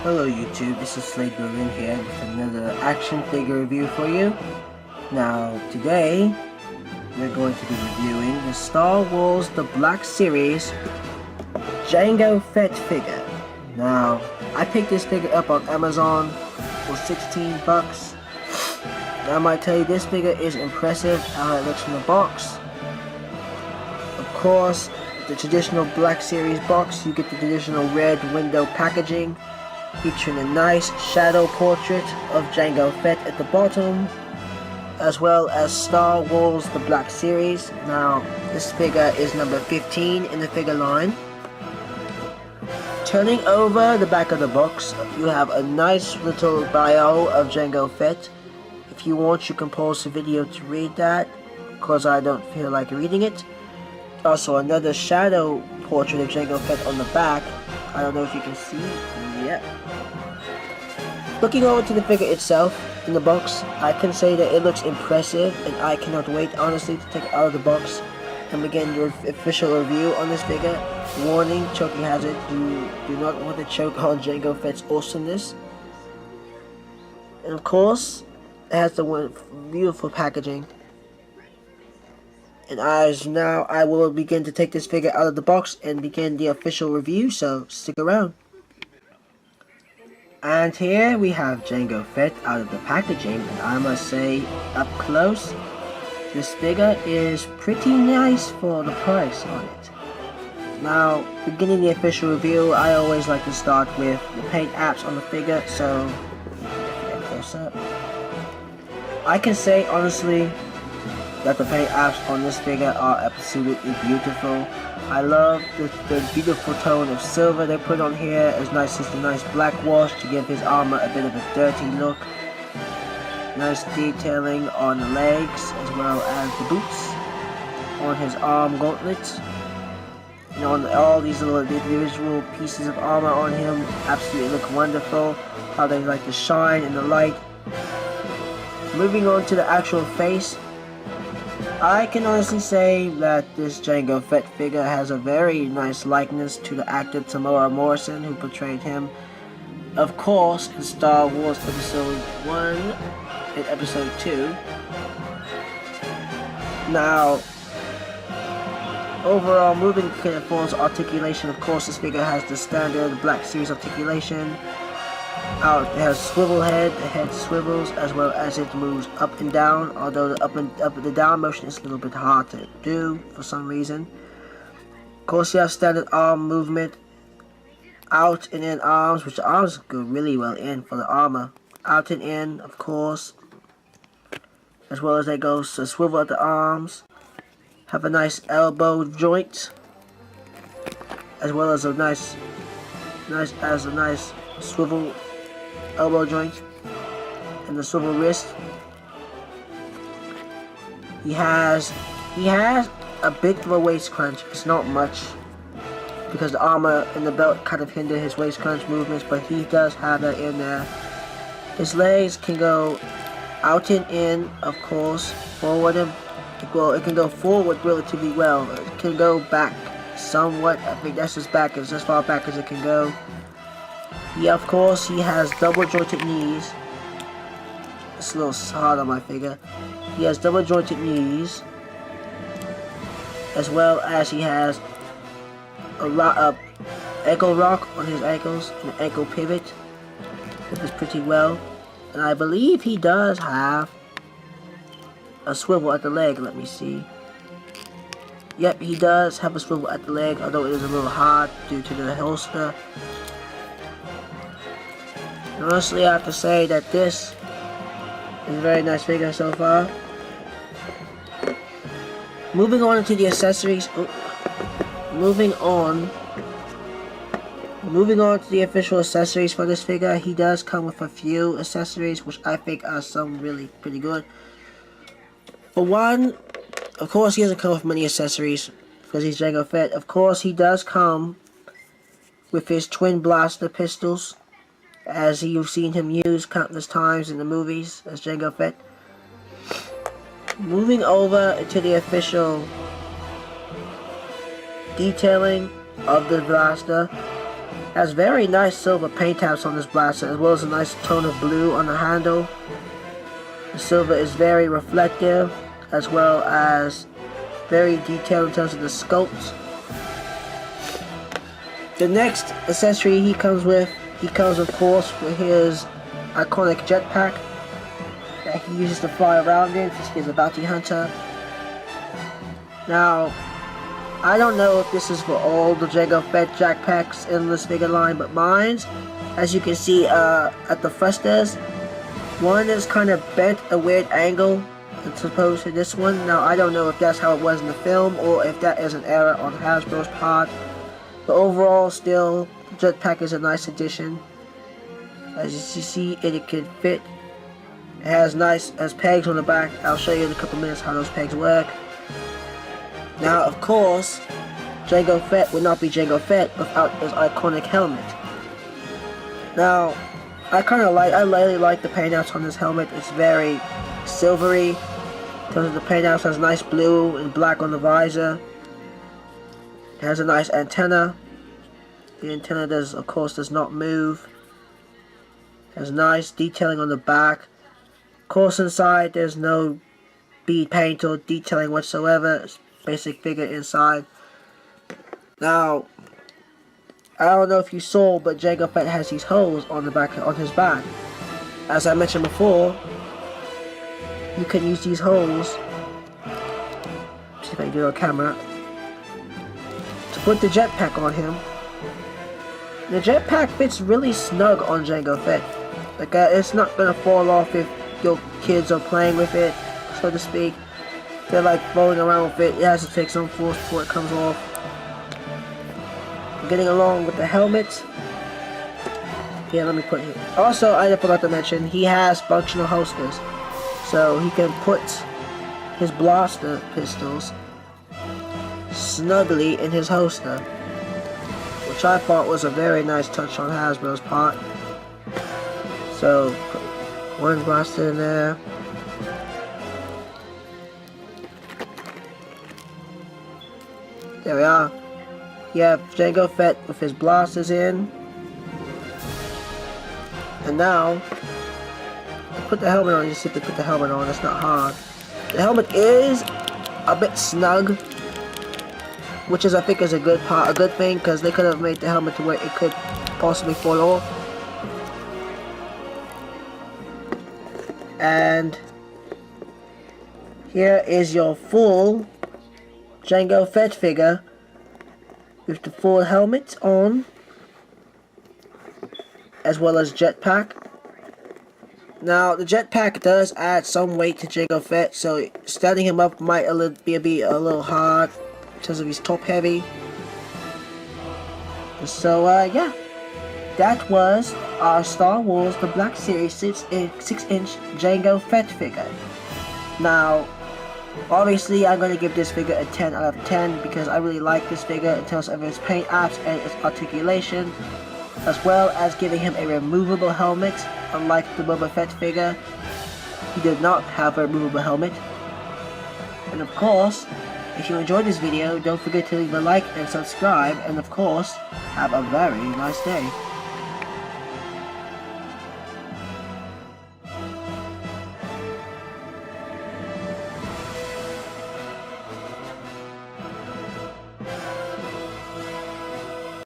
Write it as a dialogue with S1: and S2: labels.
S1: Hello YouTube, this is Slade Berlin here with another action figure review for you. Now today we're going to be reviewing the Star Wars The Black Series Jango Fett figure. Now I picked this figure up on Amazon for 16 bucks. Now I might tell you this figure is impressive how it looks from the box. Of course, the traditional Black Series box, you get the traditional red window packaging, featuring a nice shadow portrait of Jango Fett at the bottom, as well as Star Wars The Black Series. Now, this figure is number 15 in the figure line. Turning over the back of the box, you have a nice little bio of Jango Fett. If you want, you can pause the video to read that, because I don't feel like reading it. Also, another shadow portrait of Jango Fett on the back. I don't know if you can see. Yep. Looking over to the figure itself in the box, I can say that it looks impressive, and I cannot wait honestly to take it out of the box and begin your official review on this figure. Warning, choking hazard, you do not want to choke on Jango Fett's awesomeness. And of course, it has the beautiful packaging. And as now, I will begin to take this figure out of the box and begin the official review, so stick around. And here we have Jango Fett out of the packaging, and I must say, up close, this figure is pretty nice for the price on it. Now, beginning the official review, I always like to start with the paint apps on the figure, so get close up. I can say honestly that the paint apps on this figure are absolutely beautiful. I love the beautiful tone of silver they put on here, as nice as the nice black wash to give his armor a bit of a dirty look. Nice detailing on the legs as well as the boots, on his arm gauntlets, and on all these little individual pieces of armor on him. Absolutely look wonderful, how they like to shine in the light. Moving on to the actual face, I can honestly say that this Jango Fett figure has a very nice likeness to the actor Tamora Morrison, who portrayed him, of course, in Star Wars Episode 1 and Episode 2. Now, overall, moving forward to articulation, of course, this figure has the standard Black Series articulation. It has swivel head, the head swivels as well as it moves up and down, although the down motion is a little bit hard to do for some reason. Of course, you have standard arm movement, out and in arms, which the arms go really well in for the armor. Out and in, of course, as well as they go so swivel at the arms. Have a nice elbow joint, as well as a nice swivel elbow joint, and the swivel wrist. He has a bit of a waist crunch. It's not much, because the armor and the belt kind of hinder his waist crunch movements, but he does have that in there. His legs can go out and in, of course, forward and well, it can go forward relatively well. It can go back somewhat. I think that's as far back as it can go. Of course, he has double jointed knees. It's a little hard on my figure. He has double jointed knees, as well as he has a ankle rock on his ankles, and an ankle pivot. That is pretty well. And I believe he does have a swivel at the leg. Let me see. Yep, he does have a swivel at the leg, although it is a little hard due to the holster. Honestly, I have to say that this is a very nice figure so far. Moving on to the accessories. Moving on to the official accessories for this figure. He does come with a few accessories, which I think are some really pretty good. For one, of course, he doesn't come with many accessories because he's Jango Fett. Of course, he does come with his twin blaster pistols, as you've seen him use countless times in the movies as Jango Fett. Moving over to the official detailing of the blaster, Has very nice silver paint taps on this blaster, as well as a nice tone of blue on the handle. The silver is very reflective, as well as very detailed in terms of the sculpt. The next accessory he comes with, of course with his iconic jetpack that he uses to fly around in, since he's a bounty hunter. Now, I don't know if this is for all the Jango Fett jetpacks in this figure line, but mine's, as you can see at the thrusters, one is kind of bent a weird angle as opposed to this one. Now, I don't know if that's how it was in the film or if that is an error on Hasbro's part, but overall, still, the jetpack is a nice addition. As you see, it can fit. It has pegs on the back. I'll show you in a couple minutes how those pegs work. Now, of course, Jango Fett would not be Jango Fett without his iconic helmet. Now, I really like the paintouts on this helmet. It's very silvery. In terms of the paintouts, has nice blue and black on the visor. It has a nice antenna. The antenna of course does not move. It has nice detailing on the back. Of course, inside there's no bead paint or detailing whatsoever. It's basic figure inside. Now, I don't know if you saw, but Jango Fett has these holes on his back. As I mentioned before, you can use these holes. See if I can do it on camera. To put the jetpack on him. The jetpack fits really snug on Jango Fett. Like it's not gonna fall off if your kids are playing with it, so to speak. They're like rolling around with it. It has to take some force before it comes off. Getting along with the helmet. Yeah, let me put it. Also, I forgot to mention, he has functional holsters, so he can put his blaster pistols snugly in his holster, which I thought was a very nice touch on Hasbro's part. So, put one blaster in there. There we are. You have Jango Fett with his blasters in. And now, put the helmet on. You just have to put the helmet on. It's not hard. The helmet is a bit snug, which I think is a good thing, because they could have made the helmet to where it could possibly fall off. And here is your full Jango Fett figure with the full helmet on, as well as jetpack. Now, the jetpack does add some weight to Jango Fett, so standing him up might be a little hard because of he's top heavy. So, yeah, that was our Star Wars The Black Series 6-inch Jango Fett figure. Now, obviously, I'm going to give this figure a 10 out of 10 because I really like this figure in terms of its paint apps and its articulation, as well as giving him a removable helmet. Unlike the Boba Fett figure, he did not have a removable helmet. And of course, if you enjoyed this video, don't forget to leave a like and subscribe, and of course, have a very nice day.